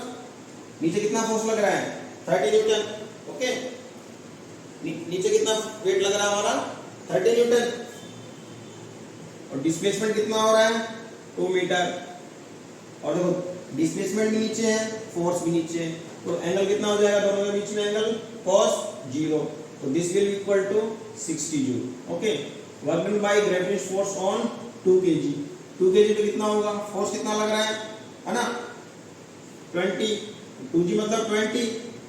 नीचे कितना फोर्स लग रहा है 30 न्यूटन। ओके, नीचे कितना वेट लग रहा है हमारा 30 न्यूटन और डिस्प्लेसमेंट कितना हो रहा है 2 मीटर। और देखो डिस्प्लेसमेंट भी नीचे है, फोर्स भी नीचे है, तो एंगल कितना हो जाएगा दोनों के बीच में, एंगल cos 0। तो this will equal to 60 joule. Okay, work done by gravitation force on 2 kg। 2 kg पे कितना होगा, फोर्स कितना लग रहा है ना 20, 2g मतलब 20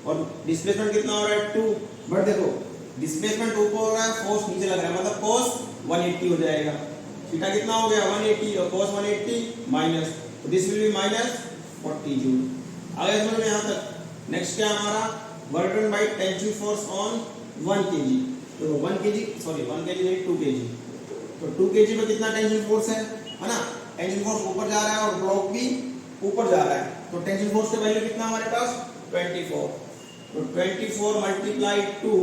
और डिस्प्लेसमेंट कितना हो रहा है 2। बट देखो डिस्प्लेसमेंट ऊपर हो रहा है, फोर्स नीचे लग रहा है, मतलब cos 180 हो जाएगा। थीटा कितना हो गया 180 और cos 180 माइनस, तो this will B minus 40 joule. आगे समझ में यहाँ तक। नेक्स्ट क्या हमारा, work done by tension force on 1 kg। तो 1 kg नहीं 2 kg। तो 2 kg में कितना टेंशन फोर्स है ना। टेंशन फोर्स ऊपर जा रहा है और ब्लॉक भी ऊपर जा रहा है। तो टेंशन फोर्स का वैल्यू कितना हमारे पास 24। तो 24 मल्टीप्लाई 2।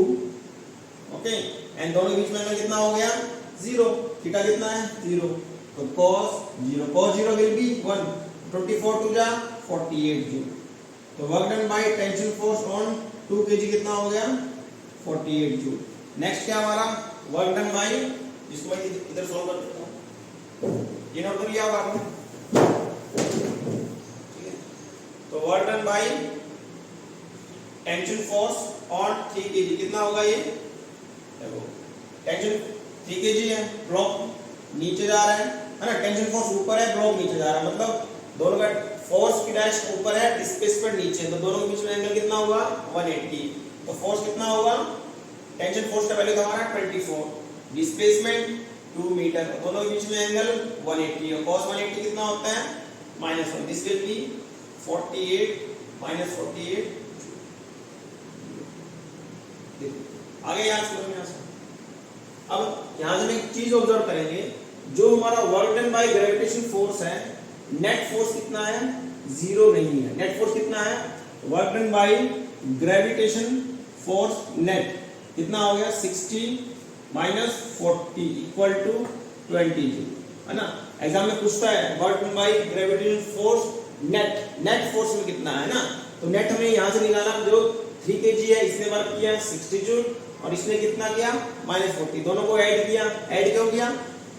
ओके, एंड दोनों के बीच में एंगल कितना हो गया 0। थीटा कितना है 0। तो cos 0 विल बी 1। 24 टू जा 48 जूल। तो work done by tension force on 2 kg कितना हो गया 48 जूल। नेक्स्ट क्या हमारा, वर्क डन बाय, इसको मैं इधर सॉल्व कर देता हूं, ये नोट कर लिया होगा आपने। ठीक है, तो work done by tension force on 3 kg कितना होगा, ये देखो टेंशन 3 kg है, ब्लॉक नीचे जा रहा है ना। टेंशन फोर्स ऊपर है, ब्लॉक नीचे जा रहा है, मतलब दोनों का फोर्स की डायरेक्शन ऊपर है, डिस्प्लेसमेंट नीचे है, तो दोनों के बीच में एंगल कितना होगा 180। तो फोर्स कितना होगा, टेंशन फोर्स का वैल्यू हमारा 24, डिस्प्लेसमेंट 2 मीटर, दोनों के बीच में एंगल 180 और cos 180 कितना होता है -1। This will B 48 -48। आगे याद समझ में आ सकता। अब यहां से हम एक चीज ऑब्जर्व करेंगे, जो हमारा work done by gravitation force है, नेट फोर्स कितना है 0 नहीं है। नेट फोर्स कितना है, work done by gravitation force net कितना हो गया 60 माइनस 40 इक्वल टू 20 जूल, है ना। एग्जाम में पूछता है work done by gravitation force net force में कितना है ना। तो नेट हमें यहां से निकालना, जो 3 kg है इसने वर्क किया 60 जूल और इसने कितना किया -40, दोनों को ऐड किया। ऐड क्यों किया,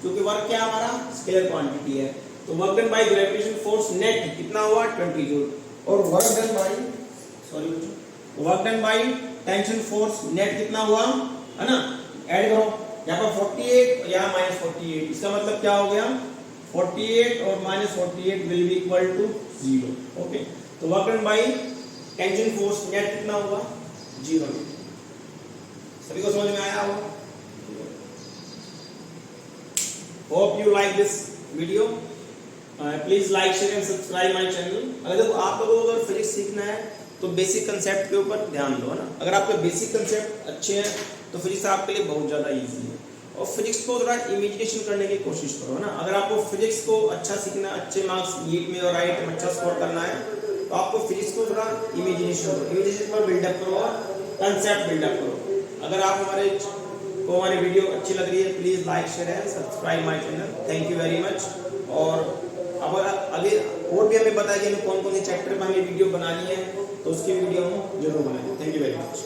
क्योंकि वर्क क्या हमारा स्केलर क्वांटिटी है। तो work done by gravitation force net कितना हुआ 20 जूल और work done by tension force net कितना हुआ, है ना। ऐड करो, यहाँ पर 48 और यहाँ -48, इसका मतलब क्या हो गया 48 और -48 will be equal to 0। Okay, तो work done by tension force net कितना होगा 0। सभी को समझ में आया होगा। Hope you like this video. Please like share and subscribe my channel. अगर देखो आप लोगों को अगर फिजिक्स सीखना है तो बेसिक कंसेप्ट के ऊपर ध्यान दो, है ना। अगर आपके बेसिक कंसेप्ट अच्छे हैं तो फिजिक्स आपके लिए बहुत ज़्यादा इजी है। और फिजिक्स को थोड़ा इमेजिनेशन करने की कोशिश करो, है ना। अगर आपको फिजिक्स को अच्छा सीखना है, अच्छे मार्क्स नीट में और राइट में अच्छा स्कोर करना है तो आपको फिजिक्स को थोड़ा इमेजिनेशन पर बिल्डअप करो और कंसेप्ट बिल्डअप करो। अगर आप हमारी वीडियो अच्छी लग रही है please like share and subscribe my channel. Thank you very much. और अब आगे और भी हमें बताइए कौन कौन से चैप्टर पर हमें वीडियो बनानी है तो उसकी वीडियो हम जरूर बनाएंगे। Thank you very much.